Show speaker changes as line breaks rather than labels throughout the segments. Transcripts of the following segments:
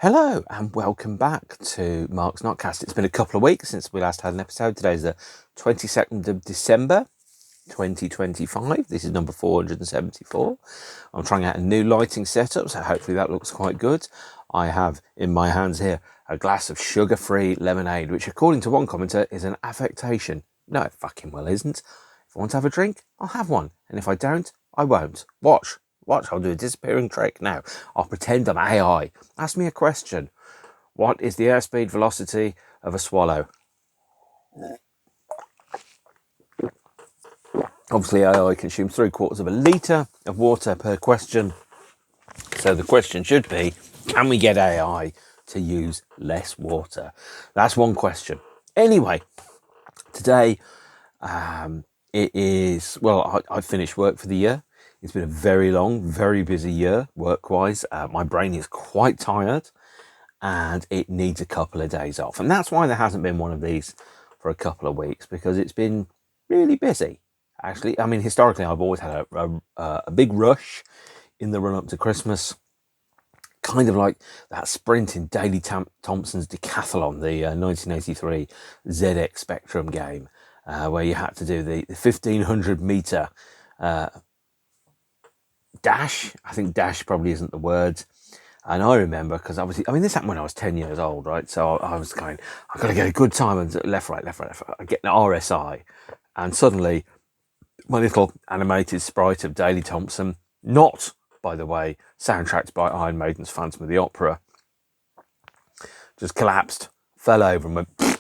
Hello and welcome back to Mark's NOTCAST. It's been a couple of weeks since we last had an episode. Today is the 22nd of December 2025. This is number 474. I'm trying out a new lighting setup, so hopefully that looks quite good. I have in my hands here a glass of sugar-free lemonade, which according to one commenter is an affectation. No, it fucking well isn't. If I want to have a drink, I'll have one. And if I don't, I won't. Watch, I'll do a disappearing trick. Now, I'll pretend I'm AI. Ask me a question. What is the airspeed velocity of a swallow? Obviously, AI consumes 3/4 litre of water per question. So the question should be, can we get AI to use less water? That's one question. Anyway, today it is, well, I finished work for the year. It's been a very long, very busy year work-wise. My brain is quite tired and it needs a couple of days off. And that's why there hasn't been one of these for a couple of weeks, because it's been really busy. Actually, I mean, historically, I've always had a big rush in the run-up to Christmas, kind of like that sprint in Daley Thompson's decathlon, the 1983 ZX Spectrum game, where you had to do the 1500 metre dash. I think dash probably isn't the word. And I remember, because obviously, I mean, this happened when I was 10 years old, right? So I was going, I've got to get a good time, and left, right. I get an RSI, and suddenly my little animated sprite of Daley Thompson, not, by the way, soundtracked by Iron Maiden's Phantom of the Opera, just collapsed, fell over, and went at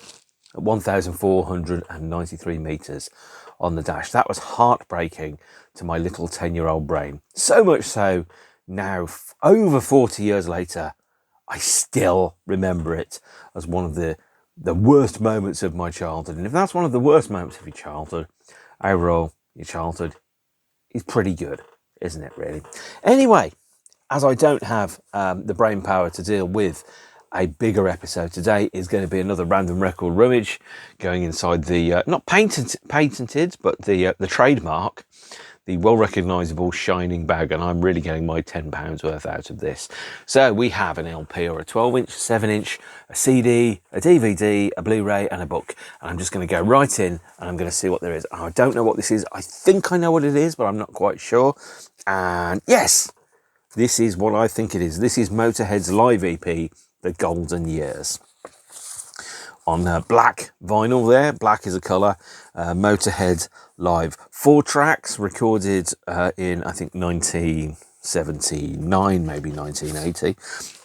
1,493 metres on the dash. That was heartbreaking to my little 10-year-old brain. So much so, now, over 40 years later, I still remember it as one of the worst moments of my childhood. And if that's one of the worst moments of your childhood, overall, your childhood is pretty good, isn't it, really? Anyway, as I don't have the brain power to deal with a bigger episode, today is going to be another random record rummage going inside the, not patented, but the trademark, the well-recognisable shining bag, and I'm really getting my £10 worth out of this. So we have an LP or a 12-inch, 7-inch, a CD, a DVD, a Blu-ray and a book. And I'm just going to go right in and I'm going to see what there is. I don't know what this is. I think I know what it is, but I'm not quite sure. And yes, this is what I think it is. This is Motorhead's live EP, The Golden Years. On black vinyl there, black is a colour, Motorhead live. 4 tracks recorded in, I think, 1979, maybe 1980.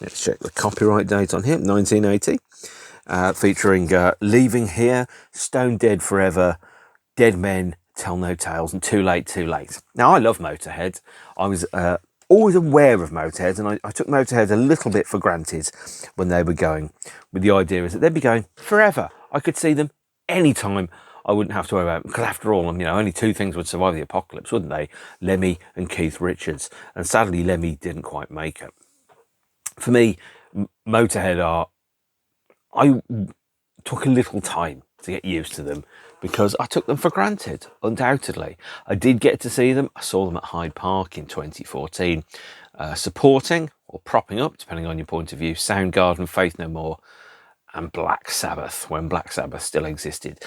Let's check the copyright date on here, 1980. Featuring Leaving Here, Stone Dead Forever, Dead Men Tell No Tales, and Too Late, Too Late. Now, I love Motorhead. I was always aware of Motorhead, and I took Motorhead a little bit for granted when they were going, with the idea is that they'd be going forever. I could see them anytime. I wouldn't have to worry about them, because after all, only 2 things would survive the apocalypse, wouldn't they? Lemmy and Keith Richards. And sadly, Lemmy didn't quite make it. For me, Motorhead I took a little time to get used to them, because I took them for granted, undoubtedly. I did get to see them. I saw them at Hyde Park in 2014, supporting or propping up, depending on your point of view, Soundgarden, Faith No More, and Black Sabbath, when Black Sabbath still existed.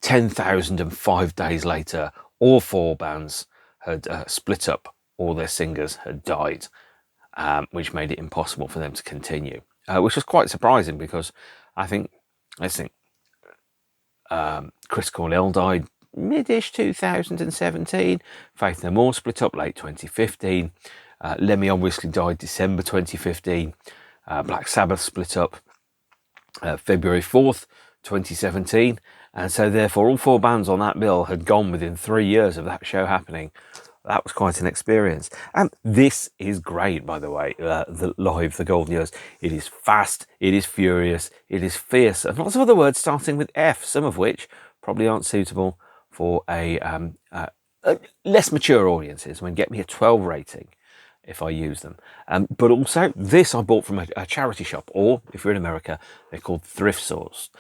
10,005 days later, all 4 bands had split up. All their singers had died, which made it impossible for them to continue, which was quite surprising, because Chris Cornell died mid-ish 2017. Faith No More split up late 2015. Lemmy obviously died December 2015. Black Sabbath split up February 4th, 2017. And so therefore all 4 bands on that bill had gone within 3 years of that show happening. That was quite an experience. And this is great, by the way, the Golden Years. It is fast, it is furious, it is fierce, and lots of other words starting with F, some of which probably aren't suitable for a less mature audiences. Get me a 12 rating if I use them. But also, this I bought from a charity shop, or if you're in America, they're called thrift stores.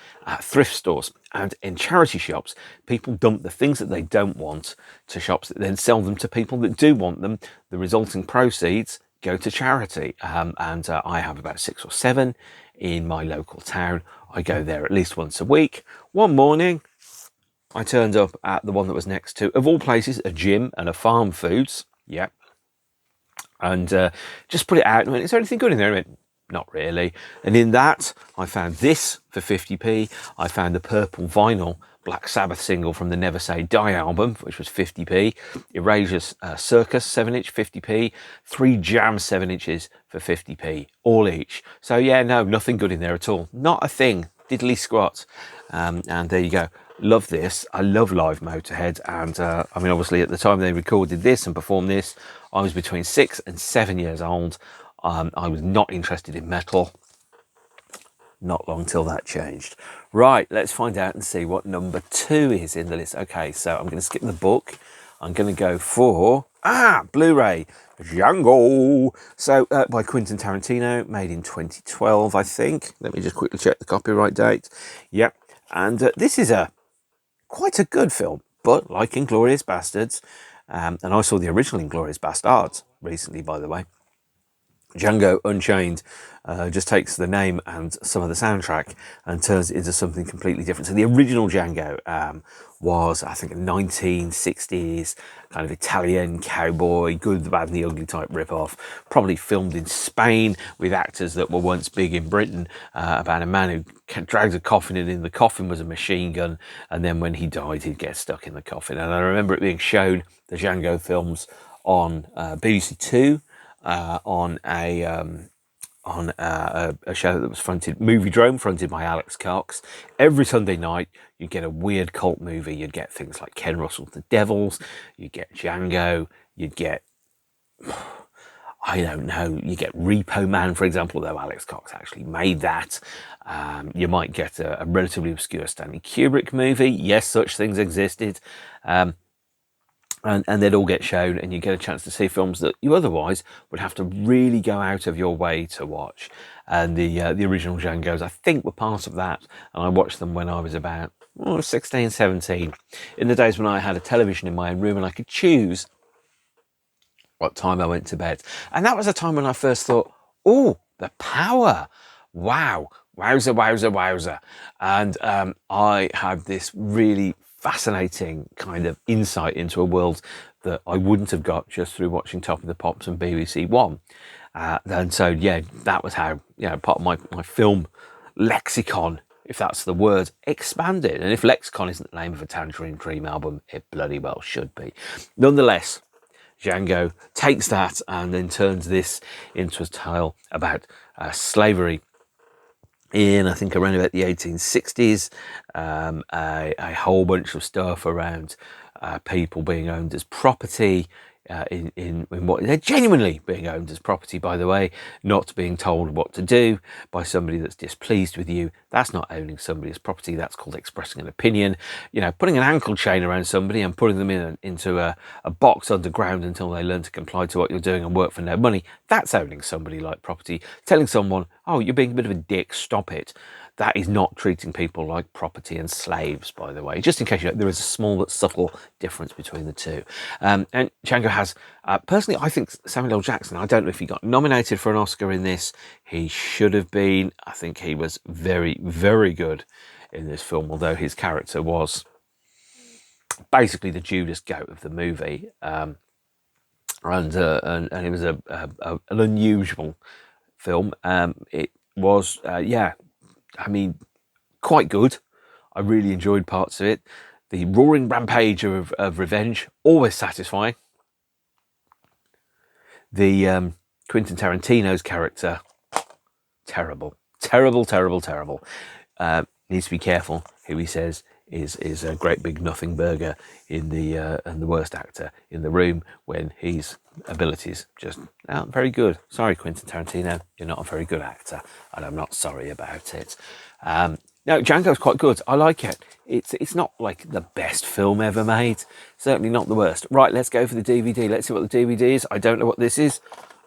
And in charity shops, people dump the things that they don't want to shops that then sell them to people that do want them. The resulting proceeds go to charity. And I have about 6 or 7 in my local town. I go there at least once a week. One morning, I turned up at the one that was next to, of all places, a gym and a farm foods. Yeah. And just put it out and went, is there anything good in there? I went, not really. And in that, I found this for 50p. I found the purple vinyl Black Sabbath single from the Never Say Die album, which was 50p. Erasure's Circus 7-inch, 50p. 3 Jam 7-inches for 50p, all each. So yeah, no, nothing good in there at all. Not a thing, diddly squat. And there you go. Love this. I love live Motorhead. And I mean, obviously at the time they recorded this and performed this, I was between 6 and 7 years old. I was not interested in metal. Not long till that changed. Right, let's find out and see what number 2 is in the list. Okay, so I'm going to skip the book. I'm going to go for, BluRay, Django. So by Quentin Tarantino, made in 2012, I think. Let me just quickly check the copyright date. Yep, and this is quite a good film, but like Inglourious Basterds, and I saw the original Inglourious Basterds recently, by the way. Django Unchained just takes the name and some of the soundtrack and turns it into something completely different. So the original Django was, I think, a 1960s kind of Italian cowboy, good, the bad and the ugly type rip-off, probably filmed in Spain with actors that were once big in Britain, about a man who drags a coffin and in the coffin was a machine gun, and then when he died he'd get stuck in the coffin. And I remember it being shown, the Django films, on BBC Two, on a show that was fronted, Movie Drone, fronted by Alex Cox. Every Sunday night, you'd get a weird cult movie. You'd get things like Ken Russell's The Devils, you'd get Django, you'd get, I don't know, you get Repo Man, for example, though Alex Cox actually made that. You might get a relatively obscure Stanley Kubrick movie. Yes, such things existed. And they'd all get shown, and you get a chance to see films that you otherwise would have to really go out of your way to watch. And the original Django's, I think, were part of that. And I watched them when I was about 16, 17, in the days when I had a television in my own room and I could choose what time I went to bed. And that was a time when I first thought, oh, the power. Wow. Wowza, wowza, wowza. And I had this really fascinating kind of insight into a world that I wouldn't have got just through watching Top of the Pops and BBC One. And so, yeah, that was how, part of my film lexicon, if that's the word, expanded. And if lexicon isn't the name of a Tangerine Dream album, it bloody well should be. Nonetheless, Django takes that and then turns this into a tale about slavery in, I think, around about the 1860s, a whole bunch of stuff around people being owned as property, in what they're genuinely being owned as property, by the way, not being told what to do by somebody that's displeased with you. That's not owning somebody as property. That's called expressing an opinion. Putting an ankle chain around somebody and putting them into a box underground until they learn to comply to what you're doing and work for no money. That's owning somebody like property. Telling someone, oh, you're being a bit of a dick, stop it. That is not treating people like property and slaves, by the way. Just in case there is a small but subtle difference between the two. And Django has, personally, I think Samuel L. Jackson, I don't know if he got nominated for an Oscar in this. He should have been. I think he was very, very good in this film, although his character was basically the Judas Goat of the movie. And it was an unusual film. It was, I mean, quite good. I really enjoyed parts of it. The roaring rampage of revenge, always satisfying. The Quentin Tarantino's character, terrible. Needs to be careful who he says is a great big nothing burger in and the worst actor in the room, when his abilities just aren't very good. Sorry, Quentin Tarantino, you're not a very good actor, and I'm not sorry about it. No, Django's quite good. I like it. It's not like the best film ever made. Certainly not the worst. Right, let's go for the DVD. Let's see what the DVD is. I don't know what this is.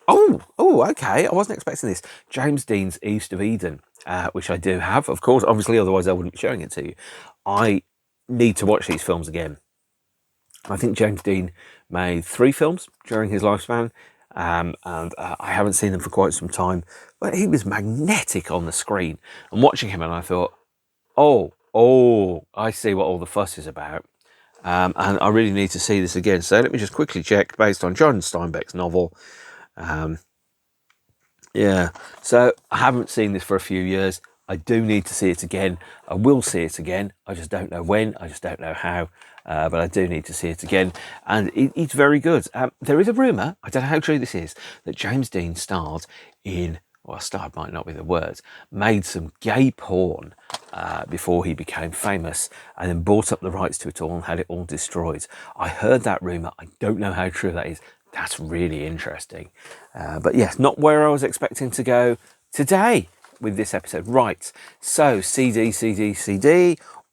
Oh, okay. I wasn't expecting this. James Dean's East of Eden, which I do have, of course. Obviously, otherwise I wouldn't be showing it to you. I need to watch these films again. I think James Dean made 3 films during his lifespan. and I haven't seen them for quite some time. But he was magnetic on the screen, and watching him, and I thought, oh, I see what all the fuss is about. And I really need to see this again. So let me just quickly check, based on John Steinbeck's novel. Yeah, so I haven't seen this for a few years. I do need to see it again. I will see it again. I just don't know when. I just don't know how. But I do need to see it again. And it's very good. There is a rumour, I don't know how true this is, that James Dean starred in, well, starred might not be the words, made some gay porn before he became famous, and then bought up the rights to it all and had it all destroyed. I heard that rumour. I don't know how true that is. That's really interesting. But yes, not where I was expecting to go today with this episode. Right, so CD.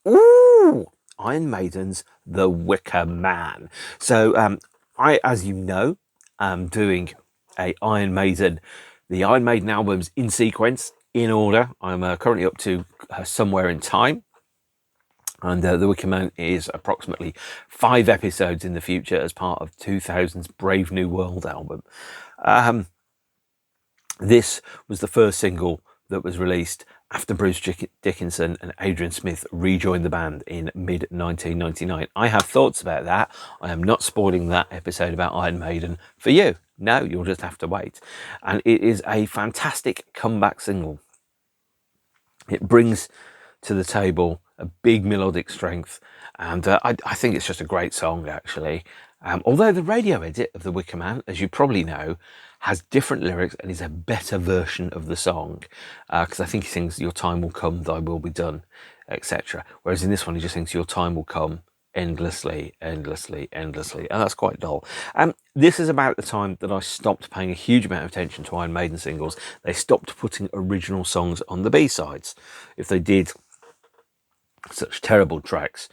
Ooh, Iron Maiden's The Wicker Man. So I, as you know, am doing the Iron Maiden albums in sequence, in order. I'm currently up to Somewhere in Time. And The Wicker Man is approximately 5 episodes in the future as part of 2000's Brave New World album. This was the first single that was released after Bruce Dickinson and Adrian Smith rejoined the band in mid-1999. I have thoughts about that. I am not spoiling that episode about Iron Maiden for you. No, you'll just have to wait. And it is a fantastic comeback single. It brings to the table a big melodic strength, and I think it's just a great song, actually. Although the radio edit of The Wicker Man, as you probably know, has different lyrics and is a better version of the song, because I think he sings "Your time will come, thy will be done," etc. Whereas in this one, he just sings "Your time will come endlessly, endlessly, endlessly," and that's quite dull. This is about the time that I stopped paying a huge amount of attention to Iron Maiden singles. They stopped putting original songs on the B-sides. If they did such terrible tracks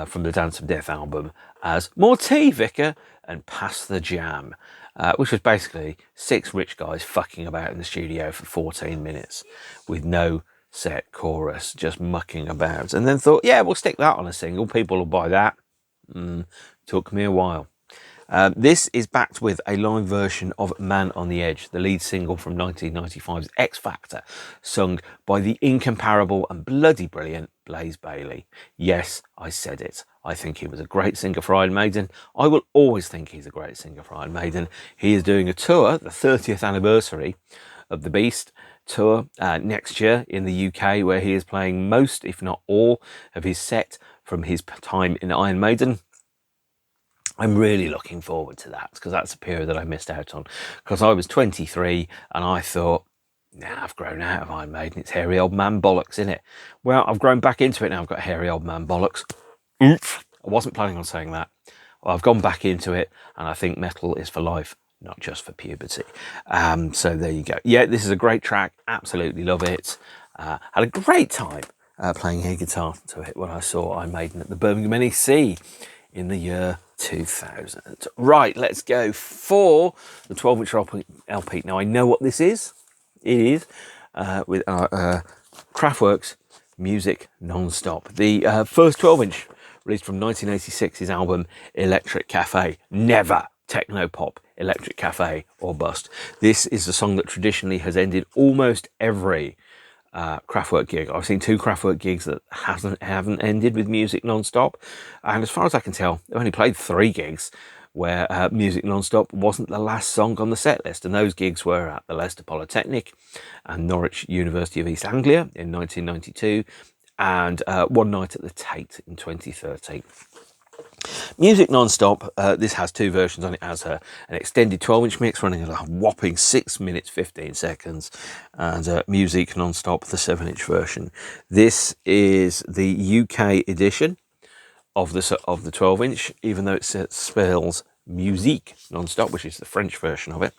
from the Dance of Death album as "More Tea, Vicar" and "Pass the Jam," which was basically 6 rich guys fucking about in the studio for 14 minutes with no set chorus, just mucking about, and then thought, yeah, we'll stick that on a single, people will buy that. Took me a while. This is backed with a live version of "Man on the Edge," the lead single from 1995's X Factor, sung by the incomparable and bloody brilliant Blaze Bayley. Yes, I said it. I think he was a great singer for Iron Maiden. I will always think he's a great singer for Iron Maiden. He is doing a tour, the 30th anniversary of the Beast tour, next year in the UK, where he is playing most, if not all, of his set from his time in Iron Maiden. I'm really looking forward to that, because that's a period that I missed out on, because I was 23 and I thought, nah, I've grown out of Iron Maiden. It's hairy old man bollocks, innit? Well, I've grown back into it now. I've got hairy old man bollocks. Oof. I wasn't planning on saying that. Well, I've gone back into it, and I think metal is for life, not just for puberty. So there you go. Yeah, this is a great track. Absolutely love it. Had a great time playing air guitar to it when I saw Iron Maiden at the Birmingham NEC in the year 2000. Right, let's go for the 12-inch LP. Now, I know what this is. It is with Kraftwerk's Music Non-Stop. The first 12-inch released from 1986, his album Electric Cafe. Never techno-pop, Electric Cafe or bust. This is the song that traditionally has ended almost every Kraftwerk gig. I've seen 2 Kraftwerk gigs that haven't ended with Music Non-Stop, and as far as I can tell, they've only played 3 gigs where Music Non-Stop wasn't the last song on the set list, and those gigs were at the Leicester Polytechnic and Norwich University of East Anglia in 1992, and One Night at the Tate in 2013. Music Non-Stop, this has 2 versions on it. It has an extended 12-inch mix running at a whopping 6 minutes 15 seconds, and Music Non-Stop, the 7-inch version. This is the UK edition of the 12-inch, even though it spells Musique Non-Stop, which is the French version of it,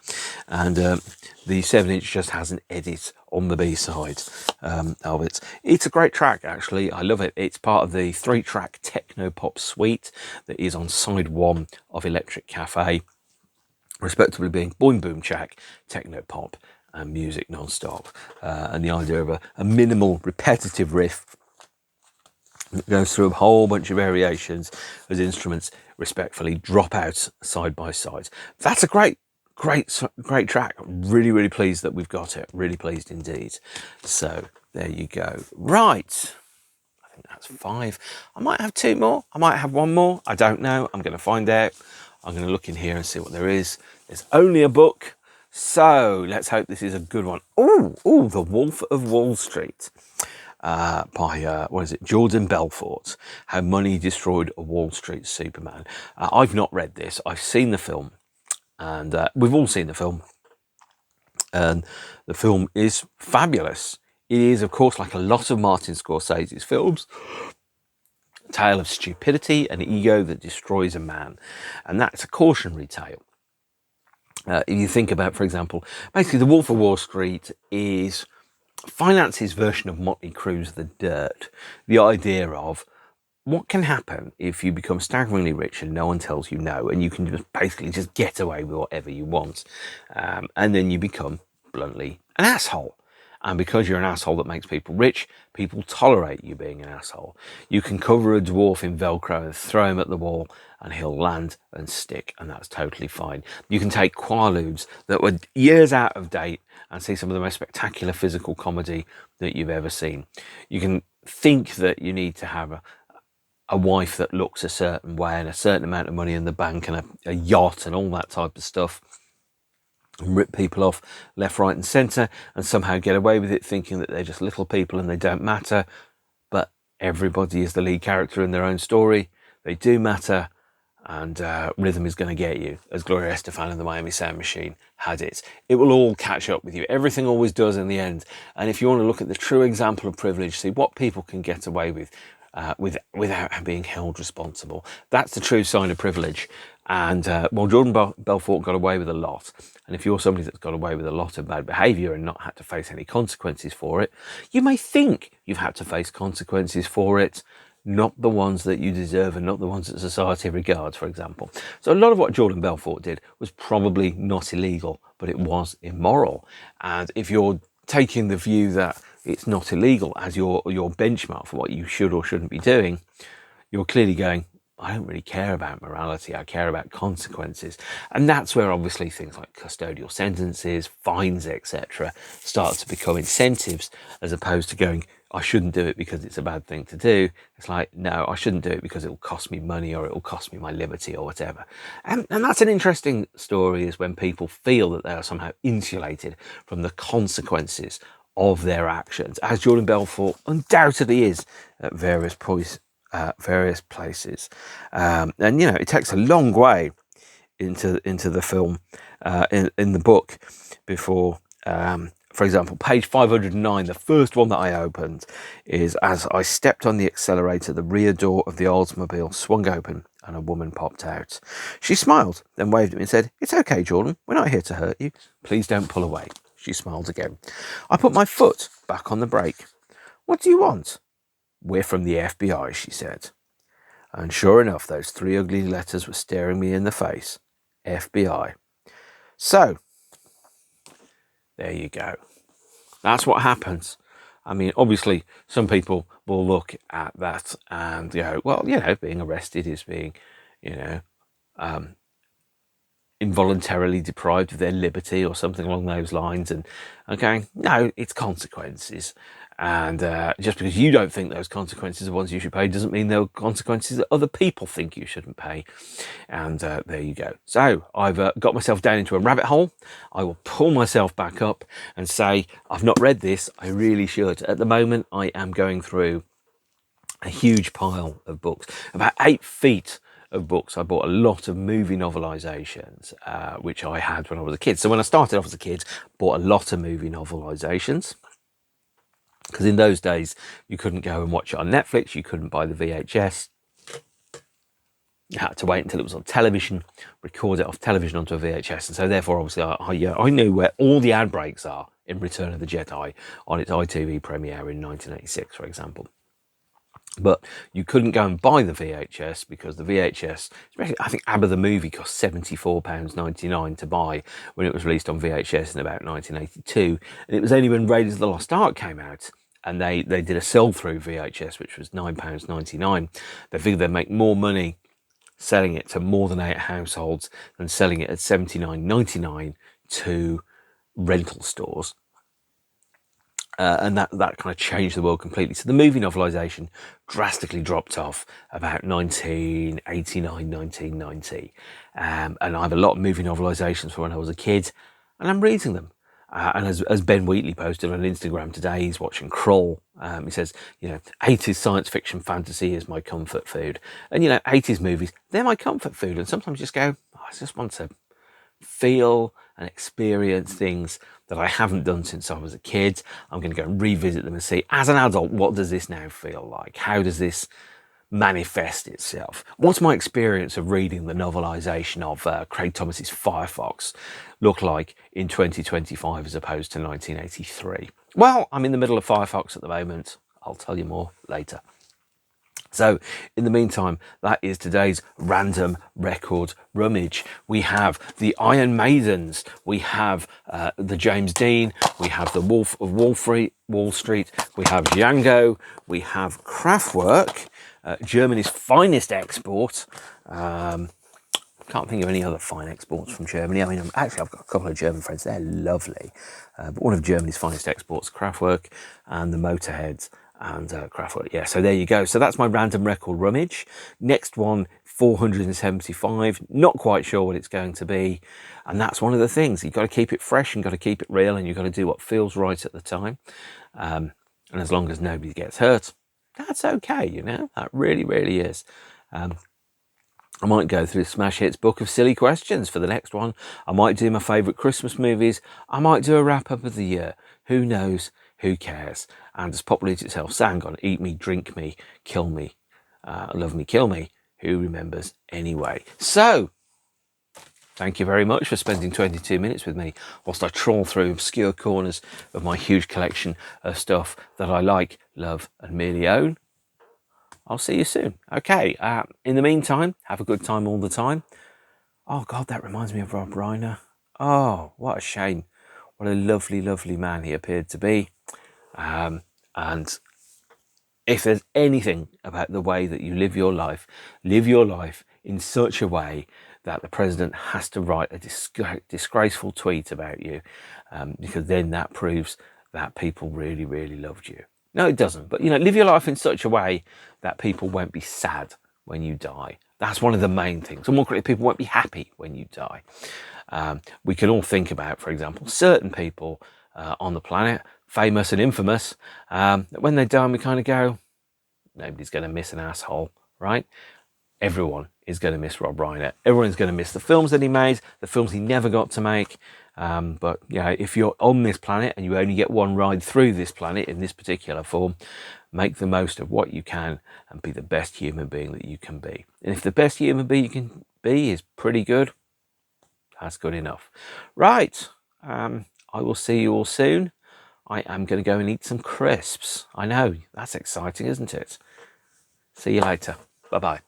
and the 7-inch just has an edit on the B-side of it. It's a great track, actually. I love it. It's part of the 3-track techno-pop suite that is on side 1 of Electric Cafe, respectively being Boing Boom Shack, techno-pop, and Music Non-Stop. And the idea of a minimal, repetitive riff that goes through a whole bunch of variations as instruments respectfully drop out side by side. That's a great great track. Really, really pleased that we've got it. Really pleased indeed. So there you go. Right. I think that's 5. I might have 2 more. I might have 1 more. I don't know. I'm going to find out. I'm going to look in here and see what there is. There's only a book. So let's hope this is a good one. Oh, The Wolf of Wall Street. By what is it, Jordan Belfort, How Money Destroyed a Wall Street Superman. I've not read this. I've seen the film, and we've all seen the film, and the film is fabulous. It is, of course, like a lot of Martin Scorsese's films, a tale of stupidity and ego that destroys a man, and that's a cautionary tale. If you think about, for example, basically The Wolf of Wall Street is finance's version of Motley Crue's The Dirt. The idea of what can happen if you become staggeringly rich and no one tells you no, and you can just basically just get away with whatever you want, and then you become bluntly an asshole. And because you're an asshole that makes people rich, people tolerate you being an asshole. You can cover a dwarf in Velcro and throw him at the wall and he'll land and stick, and that's totally fine. You can take quaaludes that were years out of date and see some of the most spectacular physical comedy that you've ever seen. You can think that you need to have a wife that looks a certain way and a certain amount of money in the bank and a yacht and all that type of stuff, and rip people off left, right and centre and somehow get away with it, thinking that they're just little people and they don't matter. But everybody is the lead character in their own story. They do matter, and rhythm is going to get you, as Gloria Estefan and the Miami Sound Machine had it. It will all catch up with you. Everything always does in the end. And if you want to look at the true example of privilege, see what people can get away with without being held responsible. That's the true sign of privilege. And well, Jordan Belfort got away with a lot. And if you're somebody that's got away with a lot of bad behaviour and not had to face any consequences for it, you may think you've had to face consequences for it, not the ones that you deserve and not the ones that society regards, for example. So a lot of what Jordan Belfort did was probably not illegal, but it was immoral. And if you're taking the view that it's not illegal as your benchmark for what you should or shouldn't be doing, you're clearly going, I don't really care about morality, I care about consequences. And that's where obviously things like custodial sentences, fines, etc. start to become incentives, as opposed to going, I shouldn't do it because it's a bad thing to do. It's like, no, I shouldn't do it because it will cost me money or it will cost me my liberty or whatever. And that's an interesting story, is when people feel that they are somehow insulated from the consequences of their actions, as Jordan Belfort undoubtedly is at various places. And, you know, it takes a long way into the film, in the book, before, for example, page 509, the first one that I opened, is as I stepped on the accelerator, the rear door of the Oldsmobile swung open and a woman popped out. She smiled, then waved at me and said, "It's okay, Jordan. We're not here to hurt you. Please don't pull away." She smiled again. I put my foot back on the brake. "What do you want?" "We're from the FBI," she said. And sure enough, those 3 ugly letters were staring me in the face. FBI. So, there you go. That's what happens. I mean, obviously, some people will look at that and go, well, you know, being arrested is being, you know, involuntarily deprived of their liberty or something along those lines, and going, no, it's consequences. And just because you don't think those consequences are ones you should pay doesn't mean there are consequences that other people think you shouldn't pay. And there you go. So I've got myself down into a rabbit hole. I will pull myself back up and say, I've not read this. I really should. At the moment, I am going through a huge pile of books, about 8 feet of books. I bought a lot of movie novelizations, which I had when I was a kid. So when I started off as a kid, bought a lot of movie novelizations. Because in those days, you couldn't go and watch it on Netflix. You couldn't buy the VHS. You had to wait until it was on television, record it off television onto a VHS. And so therefore, obviously, I knew where all the ad breaks are in Return of the Jedi on its ITV premiere in 1986, for example. But you couldn't go and buy the VHS because the VHS, especially I think ABBA the movie, cost £74.99 to buy when it was released on VHS in about 1982. And it was only when Raiders of the Lost Ark came out and they did a sell-through VHS, which was £9.99. They figured they'd make more money selling it to more than 8 households and selling it at $79.99 to rental stores. And that kind of changed the world completely. So the movie novelisation drastically dropped off about 1989, 1990. And I have a lot of movie novelisations from when I was a kid, and I'm reading them. And as Ben Wheatley posted on Instagram today, he's watching Krull. He says, 80s science fiction fantasy is my comfort food. And, 80s movies, they're my comfort food. And sometimes you just go, I just want to feel and experience things that I haven't done since I was a kid. I'm going to go and revisit them and see, as an adult, what does this now feel like? How does this manifest itself? What's my experience of reading the novelisation of Craig Thomas's Firefox look like in 2025 as opposed to 1983? Well, I'm in the middle of Firefox at the moment. I'll tell you more later. So in the meantime, that is today's random record rummage. We have the Iron Maidens, we have the James Dean, we have the Wolf of Wall Street, we have Django, we have Kraftwerk, Germany's finest export. Can't think of any other fine exports from Germany. I mean, actually, I've got a couple of German friends. They're lovely. But one of Germany's finest exports, Kraftwerk, and the Motorheads and Kraftwerk. Yeah, so there you go. So that's my random record rummage. Next one, 475. Not quite sure what it's going to be. And that's one of the things. You've got to keep it fresh and got to keep it real, and you've got to do what feels right at the time. And as long as nobody gets hurt, that's okay, That really, really is. I might go through Smash Hits book of silly questions for the next one. I might do my favourite Christmas movies. I might do a wrap-up of the year. Who knows? Who cares? And as Pop Leads itself sang on, eat me, drink me, kill me, love me, kill me. Who remembers anyway? So, thank you very much for spending 22 minutes with me whilst I trawl through obscure corners of my huge collection of stuff that I like, love and merely own. I'll see you soon. Okay, in the meantime, have a good time all the time. Oh, God, that reminds me of Rob Reiner. Oh, what a shame. What a lovely, lovely man he appeared to be. And if there's anything about the way that you live your life in such a way that the president has to write a disgraceful tweet about you, because then that proves that people really, really loved you. No, it doesn't. But, live your life in such a way that people won't be sad when you die. That's one of the main things. Or more correctly, people won't be happy when you die. We can all think about, for example, certain people on the planet, famous and infamous, that when they die, we kind of go, nobody's going to miss an asshole, right? Everyone is going to miss Rob Reiner. Everyone's going to miss the films that he made, the films he never got to make. But if you're on this planet and you only get one ride through this planet in this particular form, make the most of what you can and be the best human being that you can be. And if the best human being you can be is pretty good, that's good enough. Right. I will see you all soon. I am going to go and eat some crisps. I know, that's exciting, isn't it? See you later. Bye-bye.